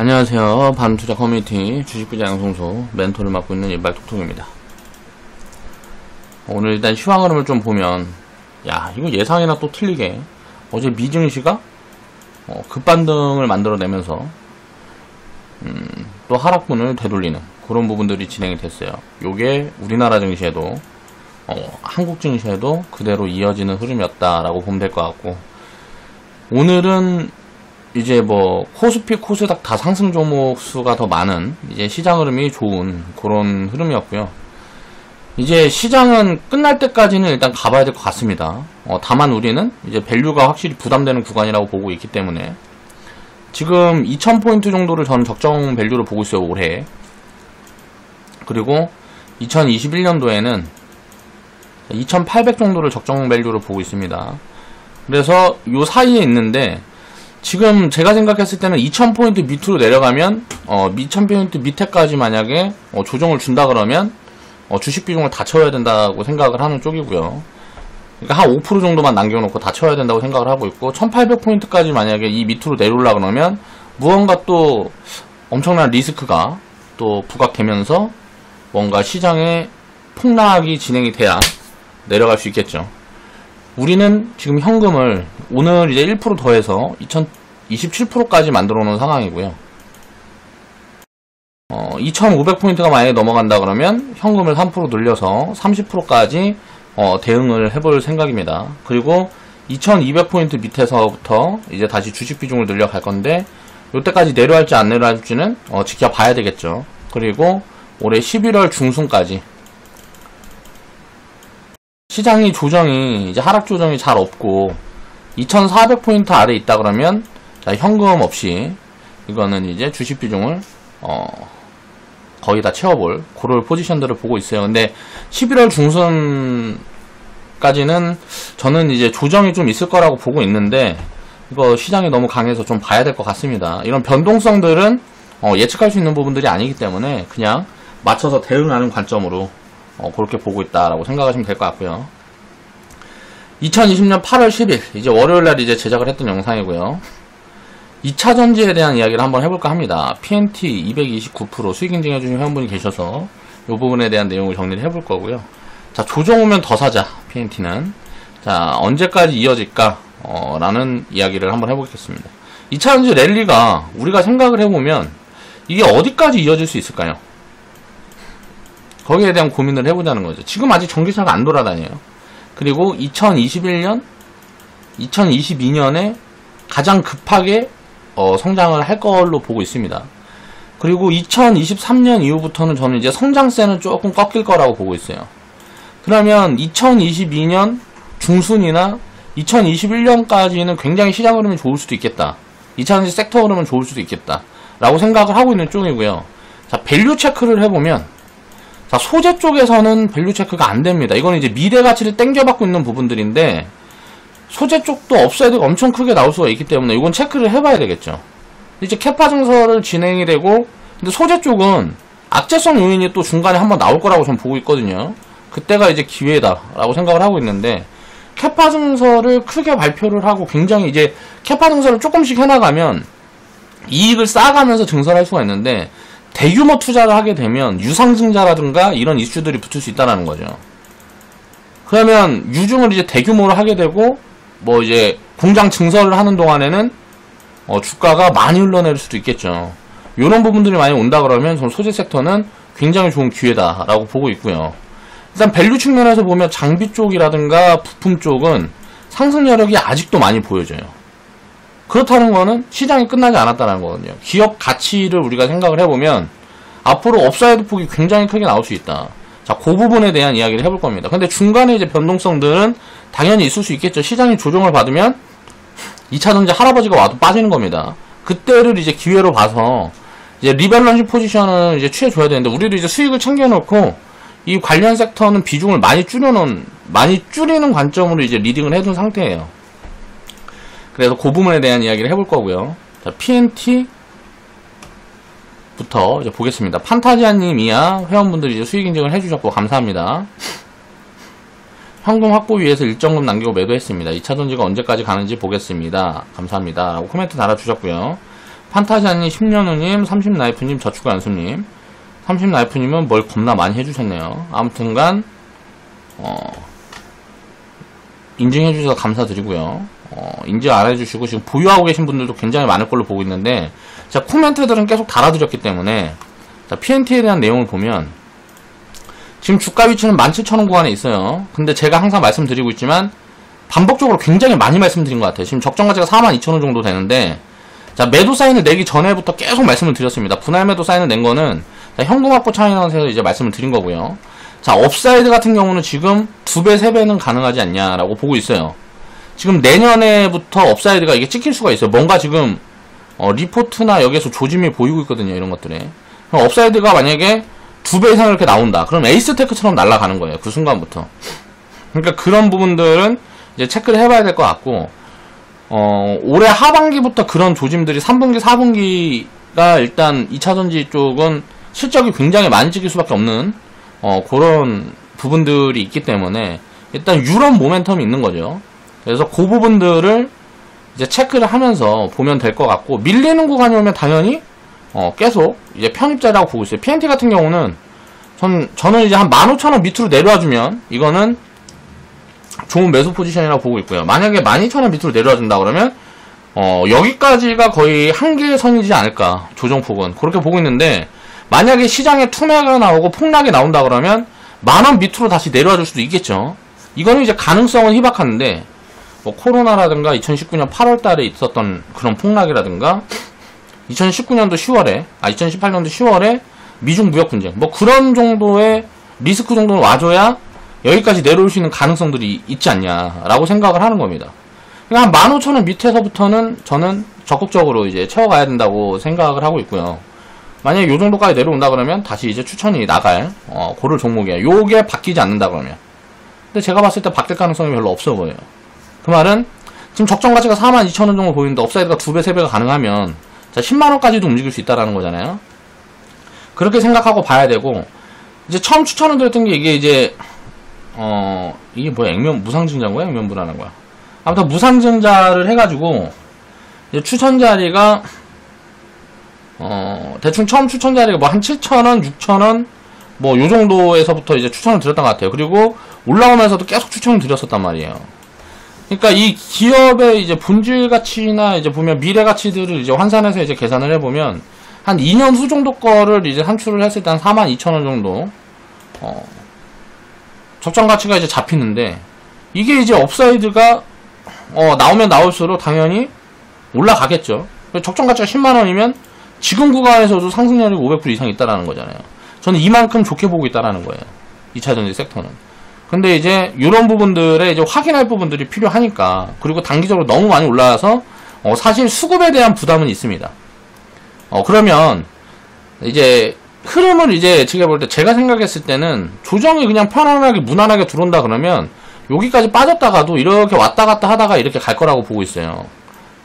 안녕하세요. 반투자 커뮤니티 주식부자 양성소 멘토를 맡고 있는 일발톡톡입니다. 오늘 일단 시황 흐름을 좀 보면, 야, 이거 예상이나 또 틀리게 어제 미증시가 급반등을 만들어내면서 또 하락분을 되돌리는 그런 부분들이 진행이 됐어요. 요게 우리나라 증시에도 한국 증시에도 그대로 이어지는 흐름이었다라고 보면 될 것 같고, 오늘은 이제 코스피, 코스닥 다 상승 종목 수가 더 많은 이제 시장 흐름이 좋은 그런 흐름이었고요. 이제 시장은 끝날 때까지는 일단 가봐야 될 것 같습니다. 다만 우리는 이제 밸류가 확실히 부담되는 구간이라고 보고 있기 때문에 지금 2000포인트 정도를 저는 적정 밸류로 보고 있어요, 올해. 그리고 2021년도에는 2800 정도를 적정 밸류로 보고 있습니다. 그래서 요 사이에 있는데, 지금 제가 생각했을 때는 2000포인트 밑으로 내려가면 2000포인트 밑에까지 만약에 조정을 준다 그러면 주식 비중을 다 채워야 된다고 생각을 하는 쪽이고요. 그러니까 한 5% 정도만 남겨놓고 다 채워야 된다고 생각을 하고 있고, 1800포인트까지 만약에 이 밑으로 내려오려 그러면 무언가 또 엄청난 리스크가 또 부각되면서 뭔가 시장에 폭락이 진행이 돼야 내려갈 수 있겠죠. 우리는 지금 현금을 오늘 이제 1% 더해서 2027%까지 만들어 놓은 상황이고요. 2500포인트가 만약에 넘어간다 그러면 현금을 3% 늘려서 30%까지 대응을 해볼 생각입니다. 그리고 2200포인트 밑에서부터 이제 다시 주식 비중을 늘려갈 건데, 이때까지 내려갈지 안 내려갈지는 지켜봐야 되겠죠. 그리고 올해 11월 중순까지 시장이 조정이 이제 하락 조정이 잘 없고 2400포인트 아래 있다 그러면 현금 없이 이거는 이제 주식 비중을 거의 다 채워볼 그럴 포지션들을 보고 있어요. 근데 11월 중순까지는 저는 이제 조정이 좀 있을 거라고 보고 있는데, 이거 시장이 너무 강해서 좀 봐야 될 것 같습니다. 이런 변동성들은 예측할 수 있는 부분들이 아니기 때문에 그냥 맞춰서 대응하는 관점으로 그렇게 보고 있다라고 생각하시면 될 것 같고요. 2020년 8월 10일 이제 월요일날 이제 제작을 했던 영상이고요. 2차전지에 대한 이야기를 한번 해볼까 합니다. PNT 229% 수익 인증해주신 회원분이 계셔서 이 부분에 대한 내용을 정리를 해볼 거고요. 자, 조정 오면 더 사자. PNT는 자, 언제까지 이어질까 라는 이야기를 한번 해보겠습니다. 2차전지 랠리가 우리가 생각을 해보면 이게 어디까지 이어질 수 있을까요? 거기에 대한 고민을 해보자는 거죠. 지금 아직 전기차가 안 돌아다녀요. 그리고 2021년, 2022년에 가장 급하게 성장을 할 걸로 보고 있습니다. 그리고 2023년 이후부터는 저는 이제 성장세는 조금 꺾일 거라고 보고 있어요. 그러면 2022년 중순이나 2021년까지는 굉장히 시장 흐름이 좋을 수도 있겠다. 2차전지 섹터 흐름은 좋을 수도 있겠다. 라고 생각을 하고 있는 쪽이고요. 자, 밸류 체크를 해보면, 자, 소재 쪽에서는 밸류 체크가 안 됩니다. 이건 이제 미래 가치를 땡겨받고 있는 부분들인데, 소재 쪽도 업사이드가 엄청 크게 나올 수가 있기 때문에 이건 체크를 해봐야 되겠죠. 이제 캐파 증설을 진행이 되고, 근데 소재 쪽은 악재성 요인이 또 중간에 한번 나올 거라고 저는 보고 있거든요. 그때가 이제 기회다라고 생각을 하고 있는데, 캐파 증설을 크게 발표를 하고 굉장히 이제 캐파 증설을 조금씩 해나가면 이익을 쌓아가면서 증설할 수가 있는데, 대규모 투자를 하게 되면 유상증자라든가 이런 이슈들이 붙을 수 있다는 거죠. 그러면 유증을 이제 대규모로 하게 되고 이제 공장 증설을 하는 동안에는 주가가 많이 흘러내릴 수도 있겠죠. 이런 부분들이 많이 온다 그러면 전 소재 섹터는 굉장히 좋은 기회다라고 보고 있고요. 일단 밸류 측면에서 보면 장비 쪽이라든가 부품 쪽은 상승 여력이 아직도 많이 보여져요. 그렇다는 거는 시장이 끝나지 않았다는 거거든요. 기업 가치를 우리가 생각을 해보면 앞으로 업사이드 폭이 굉장히 크게 나올 수 있다. 자, 그 부분에 대한 이야기를 해볼 겁니다. 근데 중간에 이제 변동성들은 당연히 있을 수 있겠죠. 시장이 조정을 받으면 2차전지 할아버지가 와도 빠지는 겁니다. 그때를 이제 기회로 봐서 이제 리밸런싱 포지션을 이제 취해줘야 되는데, 우리도 이제 수익을 챙겨놓고 이 관련 섹터는 비중을 많이 줄이는 관점으로 이제 리딩을 해둔 상태예요. 그래서 그 부분에 대한 이야기를 해볼 거고요. 자, PNT부터 이제 보겠습니다. 판타지아님이야 회원분들이 이제 수익 인증을 해주셨고 감사합니다. 현금 확보 위해서 일정금 남기고 매도했습니다. 2차전지가 언제까지 가는지 보겠습니다. 감사합니다. 라고 코멘트 달아주셨고요. 판타지아님, 10년후님, 30라이프님, 저축관수님, 30라이프님은 뭘 겁나 많이 해주셨네요. 아무튼간 인증해주셔서 감사드리고요. 인증 안 해주시고 지금 보유하고 계신 분들도 굉장히 많을 걸로 보고 있는데, 자, 코멘트들은 계속 달아드렸기 때문에, 자, PNT에 대한 내용을 보면 지금 주가 위치는 17,000원 구간에 있어요. 근데 제가 항상 말씀드리고 있지만 반복적으로 굉장히 많이 말씀드린 것 같아요. 지금 적정가치가 42,000원 정도 되는데, 자, 매도 사인을 내기 전에부터 계속 말씀을 드렸습니다. 분할 매도 사인을 낸 거는 자, 현금 확보 차이나서 이제 말씀을 드린 거고요. 자, 업사이드 같은 경우는 지금 2배, 3배는 가능하지 않냐라고 보고 있어요. 지금 내년에부터 업사이드가 이게 찍힐 수가 있어요. 뭔가 지금 리포트나 여기에서 조짐이 보이고 있거든요. 이런 것들에. 그럼 업사이드가 만약에 2배 이상 이렇게 나온다. 그럼 에이스테크처럼 날아가는 거예요. 그 순간부터. 그러니까 그런 부분들은 이제 체크를 해봐야 될 것 같고, 올해 하반기부터 그런 조짐들이 3분기, 4분기가 일단 2차전지 쪽은 실적이 굉장히 많이 찍힐 수밖에 없는 그런 부분들이 있기 때문에 일단 유럽 모멘텀이 있는 거죠. 그래서 그 부분들을 이제 체크를 하면서 보면 될 것 같고, 밀리는 구간이 오면 당연히 계속 이제 편입자라고 보고 있어요. PNT 같은 경우는 저는 이제 한 15,000원 밑으로 내려와주면 이거는 좋은 매수 포지션이라고 보고 있고요. 만약에 12,000원 밑으로 내려와준다 그러면 여기까지가 거의 한계의 선이지 않을까, 조정폭은 그렇게 보고 있는데, 만약에 시장에 투매가 나오고 폭락이 나온다 그러면 10,000원 밑으로 다시 내려와줄 수도 있겠죠. 이거는 이제 가능성은 희박한데, 뭐 코로나라든가 2019년 8월달에 있었던 그런 폭락이라든가 2019년도 10월에 2018년도 10월에 미중 무역 분쟁, 뭐 그런 정도의 리스크 정도는 와줘야 여기까지 내려올 수 있는 가능성들이 있지 않냐라고 생각을 하는 겁니다. 그러니까 한 15,000원 밑에서부터는 저는 적극적으로 이제 채워가야 된다고 생각을 하고 있고요. 만약에 요 정도까지 내려온다 그러면 다시 이제 추천이 나갈 고를 종목이에요. 요게 바뀌지 않는다 그러면. 근데 제가 봤을 때 바뀔 가능성이 별로 없어 보여요. 그 말은 지금 적정 가치가 42,000원 정도 보이는데 업사이드가 2배, 3배가 가능하면 자 10만원까지도 움직일 수 있다라는 거잖아요. 그렇게 생각하고 봐야 되고, 이제 처음 추천을 드렸던 게 이게 이제 이게 뭐야, 무상증자인 거야? 액면불안한 거야? 아무튼 무상증자를 해가지고 이제 추천 자리가 대충 처음 추천 자리가 뭐 한 7,000원, 6,000원 뭐 요 정도에서부터 이제 추천을 드렸던 것 같아요. 그리고 올라오면서도 계속 추천을 드렸었단 말이에요. 그러니까 이 기업의 이제 본질 가치나 이제 보면 미래 가치들을 이제 환산해서 이제 계산을 해보면 한 2년 후 정도 거를 이제 산출을 했을 때 한 42,000원 정도 적정 가치가 이제 잡히는데, 이게 이제 업사이드가 나오면 나올수록 당연히 올라가겠죠. 적정 가치가 10만원이면 지금 구간에서도 상승률이 500% 이상 있다라는 거잖아요. 저는 이만큼 좋게 보고 있다라는 거예요. 2차전지 섹터는. 근데 이제 이런 부분들에 이제 확인할 부분들이 필요하니까, 그리고 단기적으로 너무 많이 올라와서 사실 수급에 대한 부담은 있습니다. 그러면 이제 흐름을 이제 제가 볼 때, 제가 생각했을 때는 조정이 그냥 편안하게 무난하게 들어온다 그러면 여기까지 빠졌다가도 이렇게 왔다 갔다 하다가 이렇게 갈 거라고 보고 있어요.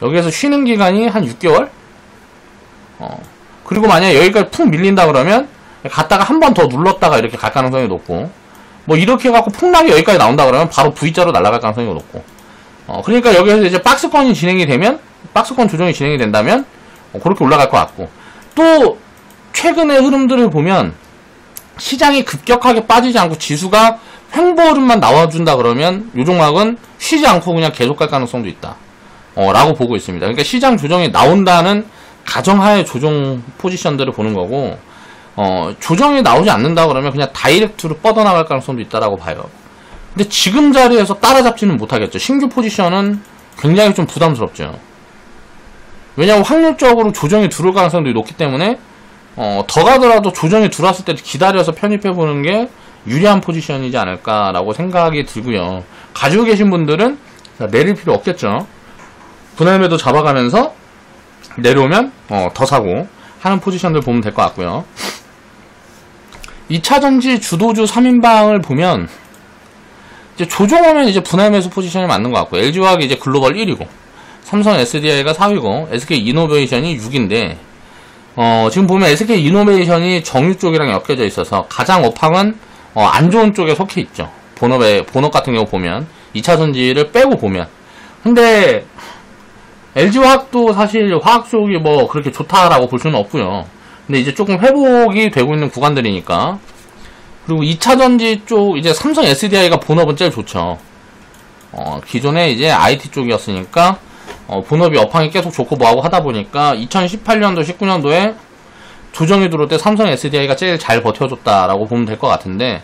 여기에서 쉬는 기간이 한 6개월? 그리고 만약에 여기까지 푹 밀린다 그러면 갔다가 한 번 더 눌렀다가 이렇게 갈 가능성이 높고, 뭐 이렇게 해갖고 폭락이 여기까지 나온다 그러면 바로 V자로 날아갈 가능성이 높고, 그러니까 여기에서 이제 박스권이 진행이 되면, 박스권 조정이 진행이 된다면 그렇게 올라갈 것 같고, 또 최근의 흐름들을 보면 시장이 급격하게 빠지지 않고 지수가 횡보 흐름만 나와준다 그러면 요 종목은 쉬지 않고 그냥 계속 갈 가능성도 있다 라고 보고 있습니다. 그러니까 시장 조정이 나온다는 가정하에 조정 포지션들을 보는 거고, 조정이 나오지 않는다 그러면 그냥 다이렉트로 뻗어나갈 가능성도 있다라고 봐요. 근데 지금 자리에서 따라잡지는 못하겠죠. 신규 포지션은 굉장히 좀 부담스럽죠. 왜냐하면 확률적으로 조정이 들어올 가능성도 높기 때문에 더 가더라도 조정이 들어왔을 때 기다려서 편입해보는 게 유리한 포지션이지 않을까라고 생각이 들고요. 가지고 계신 분들은 내릴 필요 없겠죠. 분할매도 잡아가면서 내려오면 더 사고 하는 포지션들 보면 될 것 같고요. 2차전지 주도주 3인방을 보면 이제 조정하면 이제 분할매수 포지션이 맞는 것 같고, LG화학이 이제 글로벌 1위고 삼성 SDI가 4위고 SK 이노베이션이 6인데, 지금 보면 SK 이노베이션이 정유 쪽이랑 엮여져 있어서 가장 업황은 안 좋은 쪽에 속해 있죠. 본업 같은 경우 보면 2차전지를 빼고 보면. 근데 LG화학도 사실 화학 쪽이 뭐 그렇게 좋다라고 볼 수는 없고요. 근데 이제 조금 회복이 되고 있는 구간들이니까. 그리고 2차전지 쪽 이제 삼성 SDI가 본업은 제일 좋죠. 기존에 이제 IT 쪽이었으니까 본업이 업황이 계속 좋고 뭐하고 하다 보니까 2018년도 19년도에 조정이 들어올 때 삼성 SDI가 제일 잘 버텨줬다라고 보면 될 것 같은데,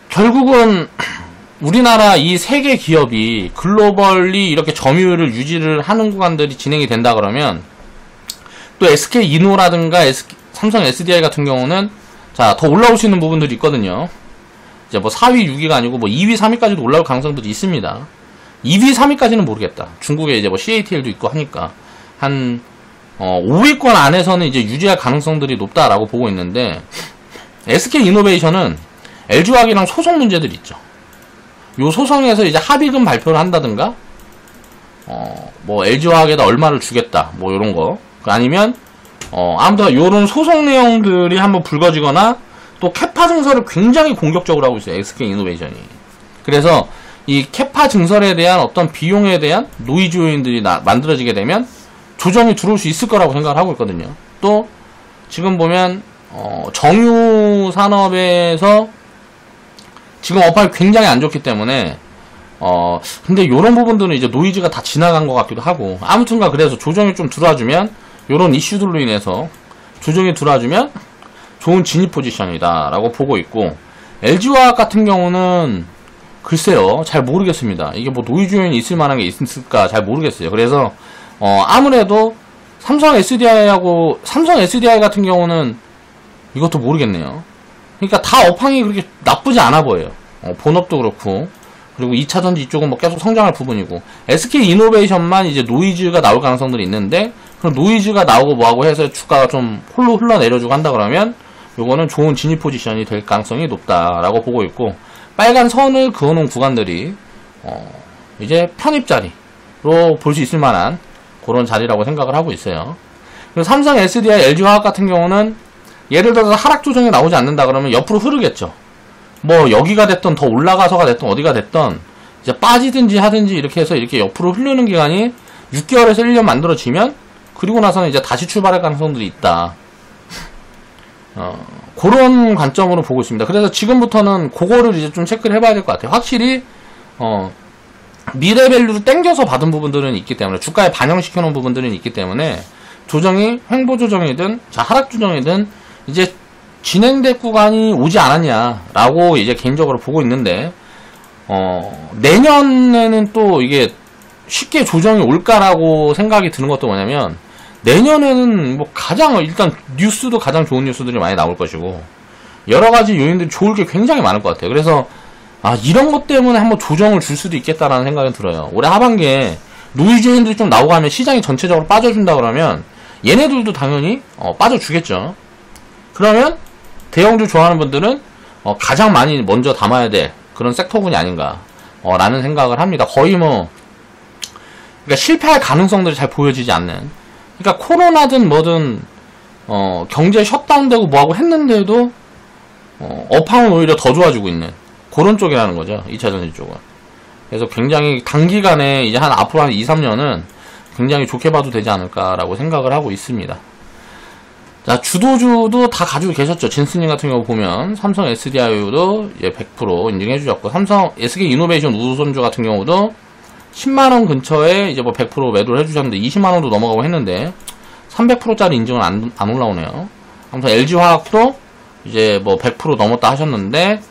결국은 우리나라 이 세 개 기업이 글로벌리 이렇게 점유율을 유지를 하는 구간들이 진행이 된다 그러면, 또 SK이노라든가 삼성 SDI 같은 경우는 자, 더 올라올 수 있는 부분들이 있거든요. 이제 뭐 4위, 6위가 아니고 뭐 2위, 3위까지도 올라올 가능성들이 있습니다. 2위, 3위까지는 모르겠다. 중국에 이제 뭐 CATL도 있고 하니까 한 5위권 안에서는 이제 유지할 가능성들이 높다라고 보고 있는데, SK이노베이션은 LG화학이랑 소송 문제들이 있죠. 요 소송에서 이제 합의금 발표를 한다든가, 뭐 LG화학에다 얼마를 주겠다, 뭐 요런 거. 아니면 아무튼 요런 소송 내용들이 한번 불거지거나, 또 캐파 증설을 굉장히 공격적으로 하고 있어요, SK이노베이션이. 그래서 이 캐파 증설에 대한 어떤 비용에 대한 노이즈 요인들이 만들어지게 되면 조정이 들어올 수 있을 거라고 생각을 하고 있거든요. 또 지금 보면 정유 산업에서 지금 업황이 굉장히 안 좋기 때문에 근데 요런 부분들은 이제 노이즈가 다 지나간 것 같기도 하고, 아무튼가 그래서 조정이 좀 들어와주면, 요런 이슈들로 인해서 조정이 들어와주면 좋은 진입 포지션이다 라고 보고 있고, LG화학 같은 경우는 글쎄요, 잘 모르겠습니다. 이게 뭐 노이즈 요인이 있을 만한 게 있을까 잘 모르겠어요. 그래서 아무래도 삼성 SDI 같은 경우는 이것도 모르겠네요. 그러니까 다 업황이 그렇게 나쁘지 않아 보여요. 본업도 그렇고, 그리고 2차전지 이쪽은 뭐 계속 성장할 부분이고, SK이노베이션만 이제 노이즈가 나올 가능성들이 있는데, 그럼 노이즈가 나오고 뭐하고 해서 주가가 좀 홀로 흘러내려주고 한다 그러면 요거는 좋은 진입 포지션이 될 가능성이 높다라고 보고 있고, 빨간 선을 그어놓은 구간들이 이제 편입 자리로 볼 수 있을 만한 그런 자리라고 생각을 하고 있어요. 그리고 삼성 SDI, LG화학 같은 경우는 예를 들어서 하락 조정이 나오지 않는다 그러면 옆으로 흐르겠죠. 뭐 여기가 됐던 더 올라가서가 됐던 어디가 됐던 이제 빠지든지 하든지 이렇게 해서 이렇게 옆으로 흐르는 기간이 6개월에서 1년 만들어지면, 그리고 나서는 이제 다시 출발할 가능성들이 있다. 그런 관점으로 보고 있습니다. 그래서 지금부터는 그거를 이제 좀 체크를 해봐야 될 것 같아요. 확실히 미래 밸류를 땡겨서 받은 부분들은 있기 때문에, 주가에 반영시켜 놓은 부분들은 있기 때문에, 조정이 횡보 조정이든 하락 조정이든 이제 진행될 구간이 오지 않았냐라고 이제 개인적으로 보고 있는데, 내년에는 또 이게 쉽게 조정이 올까라고 생각이 드는 것도 뭐냐면, 내년에는 뭐 일단 뉴스도 가장 좋은 뉴스들이 많이 나올 것이고, 여러가지 요인들이 좋을 게 굉장히 많을 것 같아요. 그래서 이런 것 때문에 한번 조정을 줄 수도 있겠다라는 생각이 들어요. 올해 하반기에 노이즈 요인들이 좀 나오고 하면 시장이 전체적으로 빠져준다 그러면 얘네들도 당연히 빠져주겠죠. 그러면 대형주 좋아하는 분들은 가장 많이 먼저 담아야 될 그런 섹터군이 아닌가 라는 생각을 합니다. 거의 그러니까 실패할 가능성들이 잘 보여지지 않는, 그러니까 코로나든 뭐든 경제 셧다운되고 뭐하고 했는데도 업황은 오히려 더 좋아지고 있는 그런 쪽이라는 거죠, 2차전지 쪽은. 그래서 굉장히 단기간에 이제 앞으로 한 2, 3년은 굉장히 좋게 봐도 되지 않을까라고 생각을 하고 있습니다. 자, 주도주도 다 가지고 계셨죠. 진스님 같은 경우 보면 삼성 SDI도 이제 100% 인증해 주셨고, 삼성 SK이노베이션 우선주 같은 경우도 10만원 근처에 이제 뭐 100% 매도를 해주셨는데 20만원도 넘어가고 했는데 300%짜리 인증은 안 올라오네요. 아무튼 LG화학도 이제 뭐 100% 넘었다 하셨는데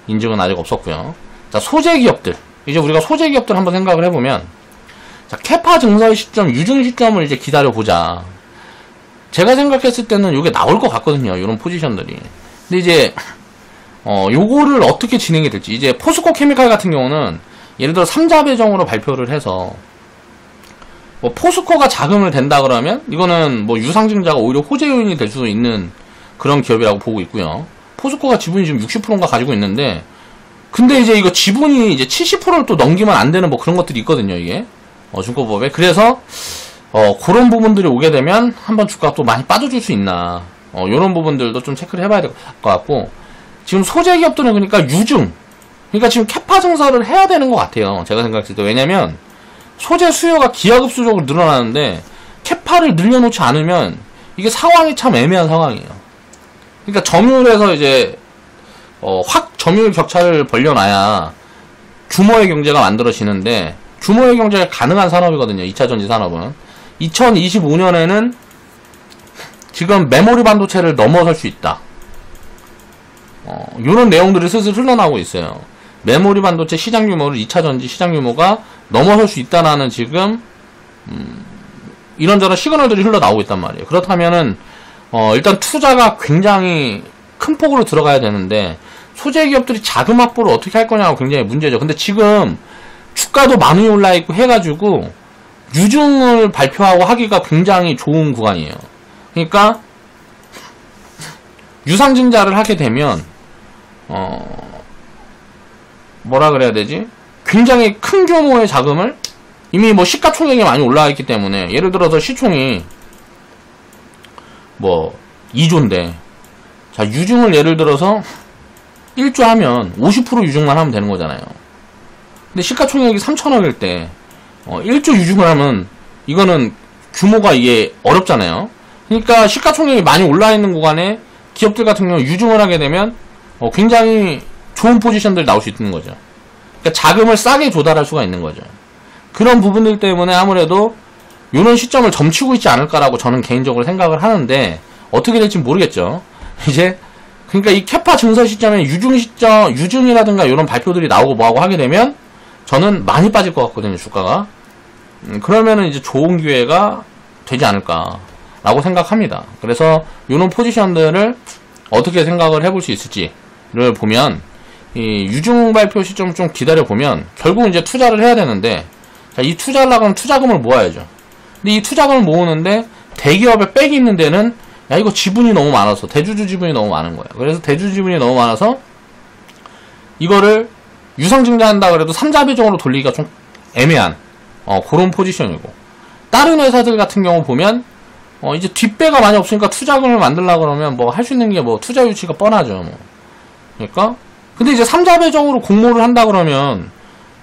인증은 아직 없었고요. 자, 소재 기업들, 이제 우리가 소재 기업들 한번 생각을 해보면, 자, 캐파 증설 시점, 유증 시점을 이제 기다려보자. 제가 생각했을 때는 이게 나올 것 같거든요, 이런 포지션들이. 근데 이제 요거를 어떻게 진행이 될지, 이제 포스코 케미칼 같은 경우는 예를 들어 3자 배정으로 발표를 해서 뭐 포스코가 자금을 댄다 그러면 이거는 뭐 유상증자가 오히려 호재 요인이 될 수 있는 그런 기업이라고 보고 있고요. 포스코가 지분이 지금 60%인가 가지고 있는데, 근데 이제 이거 지분이 이제 70%를 또 넘기면 안 되는 뭐 그런 것들이 있거든요, 이게 증권법에. 그래서 그런 부분들이 오게 되면 한번 주가가 또 많이 빠져줄 수 있나, 요런 부분들도 좀 체크를 해봐야 될 것 같고, 지금 소재 기업들은 그러니까 유증, 그러니까 지금 캐파 증설을 해야 되는 것 같아요, 제가 생각했을 때. 왜냐면 소재 수요가 기하급수적으로 늘어나는데 캐파를 늘려놓지 않으면 이게 상황이 참 애매한 상황이에요. 그러니까 점유율에서 이제 확 점유율 격차를 벌려놔야 규모의 경제가 만들어지는데 규모의 경제가 가능한 산업이거든요. 2차전지 산업은. 2025년에는 지금 메모리 반도체를 넘어설 수 있다. 요런 내용들이 슬슬 흘러나오고 있어요. 메모리 반도체 시장 규모를 2차전지 시장 규모가 넘어설 수 있다라는 지금 이런저런 시그널들이 흘러나오고 있단 말이에요. 그렇다면은 일단 투자가 굉장히 큰 폭으로 들어가야 되는데 소재 기업들이 자금 확보를 어떻게 할 거냐고 굉장히 문제죠. 근데 지금 주가도 많이 올라 있고 해가지고 유증을 발표하고 하기가 굉장히 좋은 구간이에요. 그러니까 유상증자를 하게 되면 뭐라 그래야 되지? 굉장히 큰 규모의 자금을 이미 뭐 시가총액이 많이 올라와 있기 때문에 예를 들어서 시총이 뭐 2조인데 자 유증을 예를 들어서 1조 하면 50% 유증만 하면 되는 거잖아요. 근데 시가총액이 3천억일 때 1조 유증을 하면 이거는 규모가 이게 어렵잖아요. 그러니까 시가총액이 많이 올라 있는 구간에 기업들 같은 경우 유증을 하게 되면 굉장히 좋은 포지션들이 나올 수 있는 거죠. 그러니까 자금을 싸게 조달할 수가 있는 거죠. 그런 부분들 때문에 아무래도 이런 시점을 점치고 있지 않을까라고 저는 개인적으로 생각을 하는데 어떻게 될지 모르겠죠. 이제 그러니까 이 캐파 증설 시점에 유증이라든가 이런 발표들이 나오고 뭐하고 하게 되면 저는 많이 빠질 것 같거든요, 주가가. 그러면은 이제 좋은 기회가 되지 않을까라고 생각합니다. 그래서 이런 포지션들을 어떻게 생각을 해볼 수 있을지를 보면 이 유증 발표 시점 좀 기다려 보면 결국 이제 투자를 해야 되는데 자, 이 투자를 하려면 투자금을 모아야죠. 근데 이 투자금을 모으는데 대기업에 빽이 있는 데는 야 이거 지분이 너무 많아서 대주주 지분이 너무 많은 거예요. 그래서 대주주 지분이 너무 많아서 이거를 유상증자한다 그래도 3자 배정으로 돌리기가 좀 애매한 그런 포지션이고 다른 회사들 같은 경우 보면 이제 뒷배가 많이 없으니까 투자금을 만들려고 그러면 뭐 할 수 있는 게 뭐 투자 유치가 뻔하죠. 뭐. 그러니까 근데 이제 3자 배정으로 공모를 한다 그러면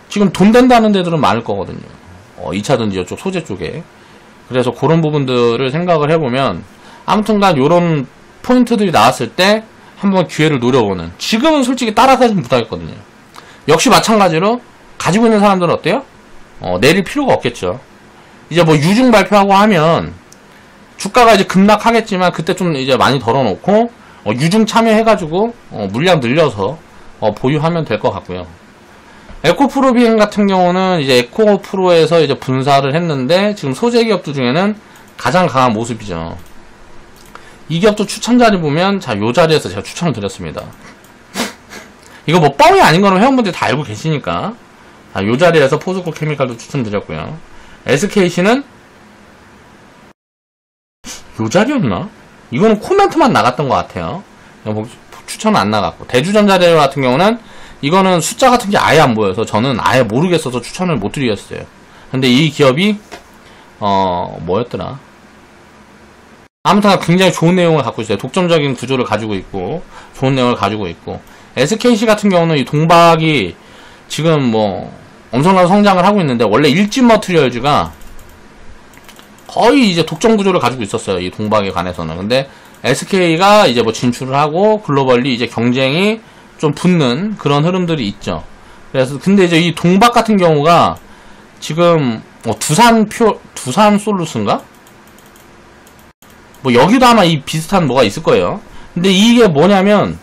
지금 돈 된다는 데들은 많을 거거든요. 2차전지 이쪽 소재 쪽에. 그래서 그런 부분들을 생각을 해보면 아무튼간 요런 포인트들이 나왔을 때 한번 기회를 노려보는. 지금은 솔직히 따라가지는 못하겠거든요. 역시 마찬가지로 가지고 있는 사람들은 어때요? 내릴 필요가 없겠죠. 이제 뭐 유증 발표하고 하면 주가가 이제 급락하겠지만 그때 좀 이제 많이 덜어놓고 유증 참여해가지고 물량 늘려서 보유하면 될 것 같고요. 에코프로 비행 같은 경우는 이제 에코프로에서 이제 분사를 했는데 지금 소재 기업들 중에는 가장 강한 모습이죠. 이 기업도 추천 자리 보면 자, 요 자리에서 제가 추천을 드렸습니다. 이거 뭐 뻥이 아닌 거는 회원분들이 다 알고 계시니까 자, 요 자리에서 포스코 케미칼도 추천드렸고요. SKC는 요 자리였나? 이거는 코멘트만 나갔던 것 같아요. 추천은 안 나갔고 대주전자재료 같은 경우는 이거는 숫자 같은 게 아예 안 보여서 저는 아예 모르겠어서 추천을 못 드리겠어요. 근데 이 기업이 뭐였더라? 아무튼 굉장히 좋은 내용을 갖고 있어요. 독점적인 구조를 가지고 있고 좋은 내용을 가지고 있고 SKC 같은 경우는 이 동박이 지금 뭐 엄청난 성장을 하고 있는데 원래 일진 머티리얼즈가 거의 이제 독점 구조를 가지고 있었어요. 이 동박에 관해서는. 근데 SK가 이제 뭐 진출을 하고 글로벌리 이제 경쟁이 좀 붙는 그런 흐름들이 있죠. 그래서 근데 이제 이 동박 같은 경우가 지금 두산 솔루스인가? 뭐 여기도 아마 이 비슷한 뭐가 있을 거예요. 근데 이게 뭐냐면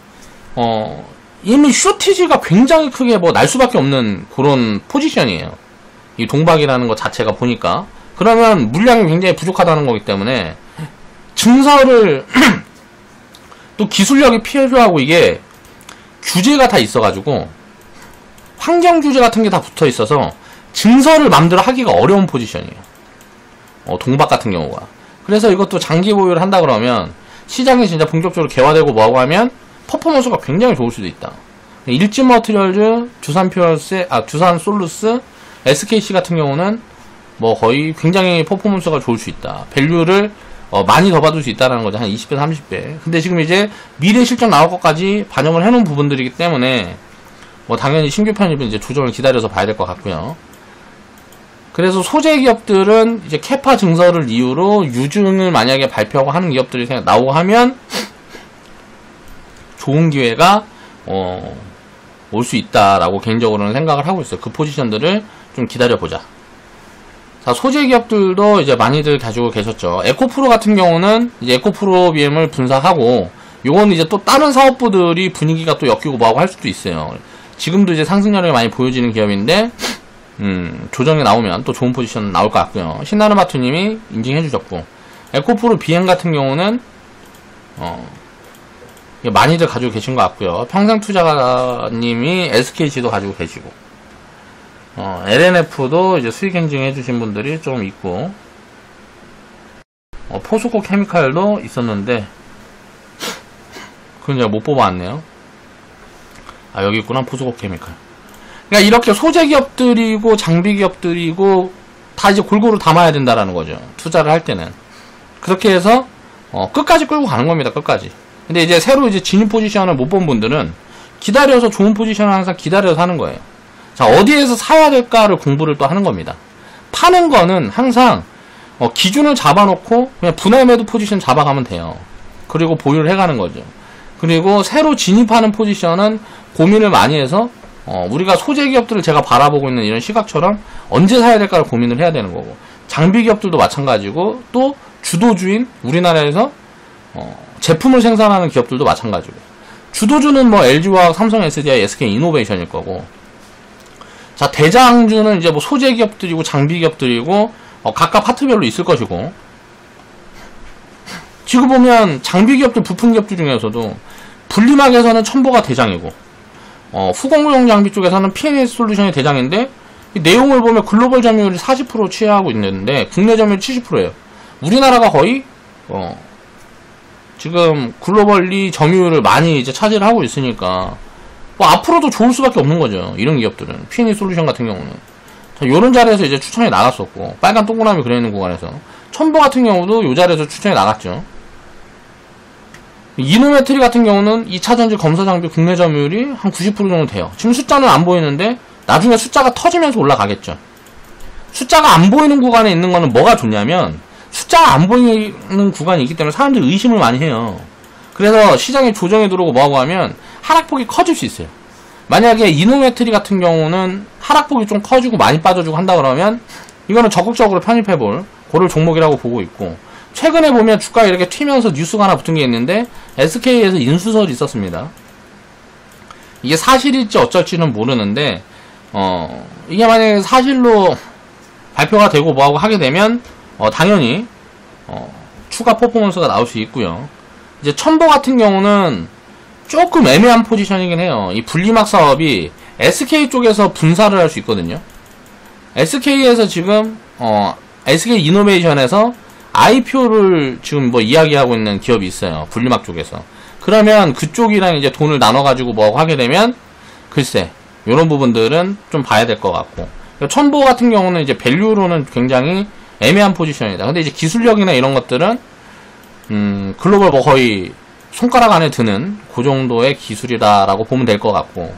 이미 쇼티지가 굉장히 크게 뭐 날 수밖에 없는 그런 포지션이에요. 이 동박이라는 것 자체가 보니까 그러면 물량이 굉장히 부족하다는 거기 때문에 증설을 또 기술력이 필요하고 이게 규제가 다 있어가지고 환경 규제 같은 게 다 붙어 있어서 증설을 마음대로 하기가 어려운 포지션이에요. 동박 같은 경우가. 그래서 이것도 장기 보유를 한다 그러면 시장이 진짜 본격적으로 개화되고 뭐하고 하면 퍼포먼스가 굉장히 좋을 수도 있다. 일진 머티리얼즈, 두산 솔루스, SKC 같은 경우는 뭐 거의 굉장히 퍼포먼스가 좋을 수 있다. 밸류를 많이 더 받을 수 있다는 거죠. 한 20배, 30배. 근데 지금 이제 미래 실적 나올 것까지 반영을 해놓은 부분들이기 때문에 뭐 당연히 신규 편입은 이제 조정을 기다려서 봐야 될 것 같고요. 그래서 소재 기업들은 이제 캐파 증설을 이유로 유증을 만약에 발표하고 하는 기업들이 나오고 하면 좋은 기회가 올 수 있다라고 개인적으로는 생각을 하고 있어요. 그 포지션들을 좀 기다려보자. 자, 소재 기업들도 이제 많이들 가지고 계셨죠. 에코프로 같은 경우는 이제 에코프로 BM을 분사하고, 요거는 이제 또 다른 사업부들이 분위기가 또 엮이고 뭐하고 할 수도 있어요. 지금도 이제 상승률이 많이 보여지는 기업인데, 조정이 나오면 또 좋은 포지션 나올 것 같고요. 신나는 마투님이 인증해 주셨고, 에코프로 BM 같은 경우는, 많이들 가지고 계신 것 같고요. 평생투자님이 SKG도 가지고 계시고, LNF도 이제 수익 인증해 주신 분들이 좀 있고, 포스코 케미칼도 있었는데, 그건 제가 못 뽑아왔네요. 아, 여기 있구나, 포스코 케미칼. 그러니까 이렇게 소재 기업들이고, 장비 기업들이고, 다 이제 골고루 담아야 된다라는 거죠. 투자를 할 때는. 그렇게 해서, 끝까지 끌고 가는 겁니다, 끝까지. 근데 이제 새로 이제 진입 포지션을 못 본 분들은 기다려서 좋은 포지션을 항상 기다려서 하는 거예요. 자, 어디에서 사야 될까를 공부를 또 하는 겁니다. 파는 거는 항상 기준을 잡아놓고 그냥 분할 매도 포지션 잡아가면 돼요. 그리고 보유를 해가는 거죠. 그리고 새로 진입하는 포지션은 고민을 많이 해서 우리가 소재 기업들을 제가 바라보고 있는 이런 시각처럼 언제 사야 될까를 고민을 해야 되는 거고, 장비 기업들도 마찬가지고, 또 주도주인 우리나라에서 제품을 생산하는 기업들도 마찬가지고, 주도주는 뭐 LG화학, 삼성 SDI, SK 이노베이션일 거고, 자, 대장주는 이제 뭐 소재 기업들이고 장비 기업들이고 각각 파트별로 있을 것이고, 지금 보면 장비 기업들, 부품 기업들 중에서도 분리막에서는 첨보가 대장이고, 후공구용 장비 쪽에서는 P&S 솔루션이 대장인데, 이 내용을 보면 글로벌 점유율이 40% 취하고 있는데 국내 점유율 70%예요. 우리나라가 거의 지금 글로벌리 점유율을 많이 이제 차지를 하고 있으니까 뭐 앞으로도 좋을 수밖에 없는 거죠. 이런 기업들은. P&E 솔루션 같은 경우는. 자, 요런 자리에서 이제 추천이 나갔었고, 빨간 동그라미 그려있는 구간에서. 첨보 같은 경우도 요 자리에서 추천이 나갔죠. 이노메트리 같은 경우는 2차전지 검사 장비 국내 점유율이 한 90% 정도 돼요. 지금 숫자는 안 보이는데 나중에 숫자가 터지면서 올라가겠죠. 숫자가 안 보이는 구간에 있는 거는 뭐가 좋냐면, 숫자가 안 보이는 구간이 있기 때문에 사람들이 의심을 많이 해요. 그래서 시장에 조정이 들어오고 뭐하고 하면 하락폭이 커질 수 있어요. 만약에 이노메트리 같은 경우는 하락폭이 좀 커지고 많이 빠져주고 한다 그러면 이거는 적극적으로 편입해볼 고를 종목이라고 보고 있고, 최근에 보면 주가에 이렇게 튀면서 뉴스가 하나 붙은 게 있는데 SK에서 인수설이 있었습니다. 이게 사실일지 어쩔지는 모르는데 이게 만약에 사실로 발표가 되고 뭐하고 하게 되면 당연히 추가 퍼포먼스가 나올 수 있고요. 이제 첨보 같은 경우는 조금 애매한 포지션이긴 해요. 이 분리막 사업이 SK 쪽에서 분사를 할 수 있거든요. SK에서 지금 SK 이노베이션에서 IPO를 지금 뭐 이야기하고 있는 기업이 있어요. 분리막 쪽에서. 그러면 그쪽이랑 이제 돈을 나눠가지고 뭐하고 하게 되면 글쎄, 요런 부분들은 좀 봐야 될 것 같고, 첨보 같은 경우는 이제 밸류로는 굉장히 애매한 포지션이다. 근데 이제 기술력이나 이런 것들은 글로벌 뭐 거의 손가락 안에 드는 그 정도의 기술이다라고 보면 될 것 같고,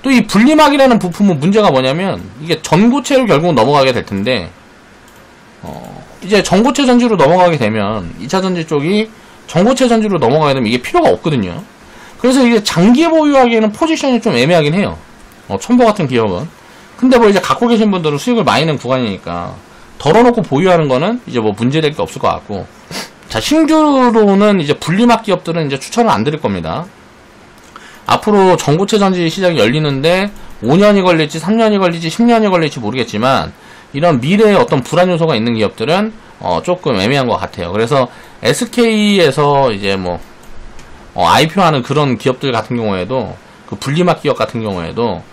또 이 분리막이라는 부품은 문제가 뭐냐면 이게 전고체로 결국은 넘어가게 될 텐데, 이제 전고체 전지로 넘어가게 되면 2차 전지 쪽이 전고체 전지로 넘어가게 되면 이게 필요가 없거든요. 그래서 이게 장기 보유하기에는 포지션이 좀 애매하긴 해요. 첨보 같은 기업은. 근데 뭐 이제 갖고 계신 분들은 수익을 많이 낸 구간이니까 덜어놓고 보유하는 거는 이제 뭐 문제될 게 없을 것 같고, 자, 신규로는 이제 분리막 기업들은 이제 추천을 안 드릴 겁니다. 앞으로 전고체 전지 시장이 열리는데 5년이 걸릴지 3년이 걸릴지 10년이 걸릴지 모르겠지만, 이런 미래에 어떤 불안 요소가 있는 기업들은 조금 애매한 것 같아요. 그래서 SK에서 이제 뭐 IPO하는 그런 기업들 같은 경우에도, 그 분리막 기업 같은 경우에도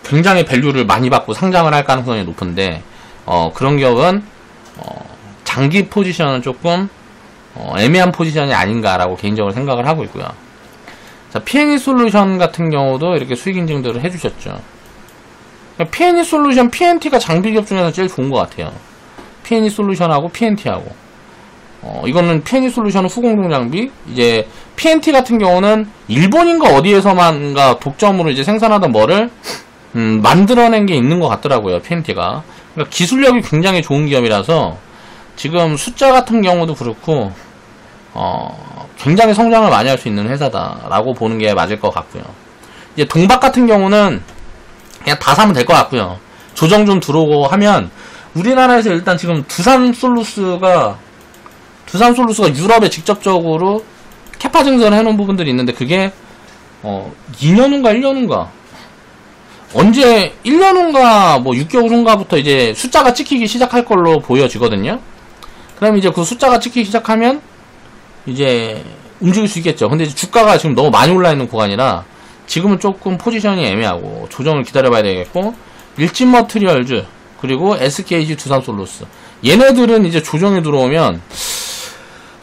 굉장히 밸류를 많이 받고 상장을 할 가능성이 높은데, 그런 기업은 장기 포지션은 조금 애매한 포지션이 아닌가라고 개인적으로 생각을 하고 있고요. 자, P&E 솔루션 같은 경우도 이렇게 수익 인증들을 해주셨죠. P&E 솔루션, PNT가 장비 기업 중에서 제일 좋은 것 같아요. P&E 솔루션하고 PNT하고. 이거는 P&E 솔루션은 후공동 장비, 이제 PNT 같은 경우는 일본인가 어디에서만가 독점으로 이제 생산하던 뭐를 만들어낸 게 있는 것 같더라고요. PNT가. 그러니까 기술력이 굉장히 좋은 기업이라서 지금 숫자 같은 경우도 그렇고 굉장히 성장을 많이 할 수 있는 회사다라고 보는 게 맞을 것 같고요. 이제 동박 같은 경우는 그냥 다 사면 될 것 같고요. 조정 좀 들어오고 하면 우리나라에서 일단 지금 두산솔루스가 유럽에 직접적으로 캐파 증설을 해놓은 부분들이 있는데 그게 2년 후인가 1년 후인가 언제 1년 후인가 뭐 6개월 후인가부터 이제 숫자가 찍히기 시작할 걸로 보여지거든요. 그럼 이제 그 숫자가 찍히기 시작하면 이제 움직일 수 있겠죠. 근데 이제 주가가 지금 너무 많이 올라 있는 구간이라 지금은 조금 포지션이 애매하고 조정을 기다려봐야 되겠고, 일진머트리얼즈 그리고 SKG 두산솔루스 얘네들은 이제 조정이 들어오면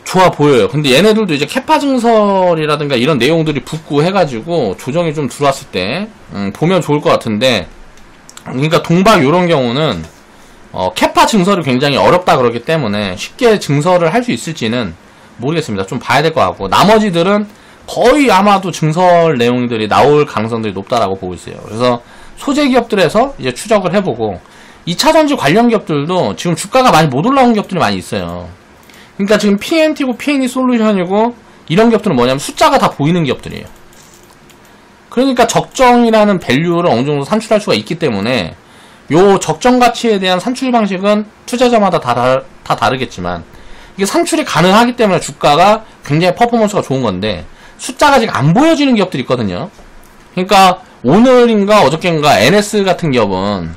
좋아 보여요. 근데 얘네들도 이제 캐파 증설이라든가 이런 내용들이 붙고 해가지고 조정이 좀 들어왔을 때 보면 좋을 것 같은데, 그러니까 동박 요런 경우는 캐파 증설이 굉장히 어렵다 그러기 때문에 쉽게 증설을 할 수 있을지는 모르겠습니다. 좀 봐야 될 것 같고, 나머지들은 거의 아마도 증설 내용들이 나올 가능성들이 높다라고 보고 있어요. 그래서 소재 기업들에서 이제 추적을 해보고, 2차전지 관련 기업들도 지금 주가가 많이 못 올라온 기업들이 많이 있어요. 그러니까 지금 PNT고 PNE 솔루션이고 이런 기업들은 뭐냐면 숫자가 다 보이는 기업들이에요. 그러니까 적정이라는 밸류를 어느 정도 산출할 수가 있기 때문에 요 적정 가치에 대한 산출 방식은 투자자마다 다 다르겠지만 이게 산출이 가능하기 때문에 주가가 굉장히 퍼포먼스가 좋은 건데, 숫자가 지금 안 보여지는 기업들이 있거든요. 그러니까 오늘인가 어저께인가 NS 같은 기업은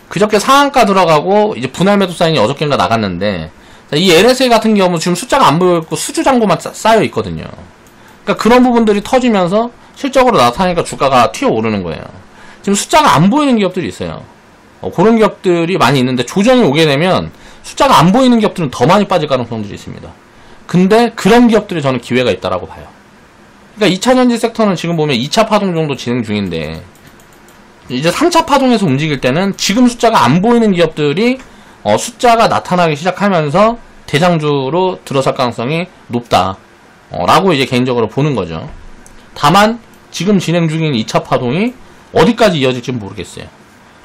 그저께 상한가 들어가고 이제 분할 매도 사인이 어저께인가 나갔는데, 이 NSA 같은 경우는 지금 숫자가 안 보여있고 수주 잔고만 쌓여 있거든요. 그러니까 그런 부분들이 터지면서 실적으로 나타나니까 주가가 튀어오르는 거예요. 지금 숫자가 안 보이는 기업들이 있어요. 그런 기업들이 많이 있는데 조정이 오게 되면 숫자가 안 보이는 기업들은 더 많이 빠질 가능성들이 있습니다. 근데 그런 기업들이 저는 기회가 있다라고 봐요. 그러니까 2차전지 섹터는 지금 보면 2차 파동 정도 진행 중인데, 이제 3차 파동에서 움직일 때는 지금 숫자가 안 보이는 기업들이 숫자가 나타나기 시작하면서 대장주로 들어설 가능성이 높다 라고 이제 개인적으로 보는 거죠. 다만 지금 진행 중인 2차 파동이 어디까지 이어질지 모르겠어요.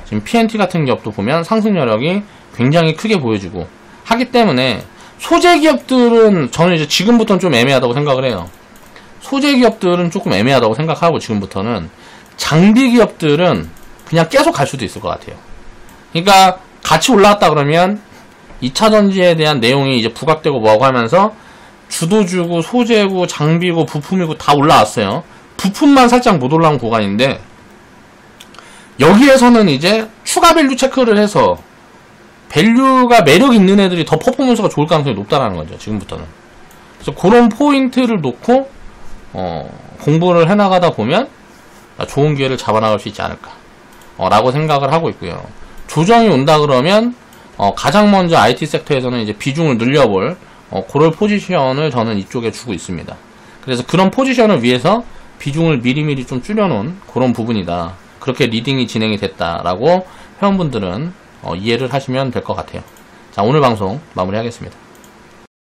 지금 PNT 같은 기업도 보면 상승 여력이 굉장히 크게 보여지고 하기 때문에, 소재 기업들은 저는 이제 지금부터는 좀 애매하다고 생각을 해요. 소재 기업들은 조금 애매하다고 생각하고, 지금부터는 장비 기업들은 그냥 계속 갈 수도 있을 것 같아요. 그러니까 같이 올라왔다 그러면 2차전지에 대한 내용이 이제 부각되고 뭐하고 하면서 주도주고 소재고 장비고 부품이고 다 올라왔어요. 부품만 살짝 못 올라온 구간인데, 여기에서는 이제 추가 밸류 체크를 해서 밸류가 매력 있는 애들이 더 퍼포먼스가 좋을 가능성이 높다라는 거죠, 지금부터는. 그래서 그런 포인트를 놓고 공부를 해나가다 보면 좋은 기회를 잡아나갈 수 있지 않을까 라고 생각을 하고 있고요. 조정이 온다 그러면 가장 먼저 IT 섹터에서는 이제 비중을 늘려볼 그럴 포지션을 저는 이쪽에 주고 있습니다. 그래서 그런 포지션을 위해서 비중을 미리미리 좀 줄여놓은 그런 부분이다. 그렇게 리딩이 진행이 됐다라고 회원분들은 이해를 하시면 될 것 같아요. 자, 오늘 방송 마무리하겠습니다.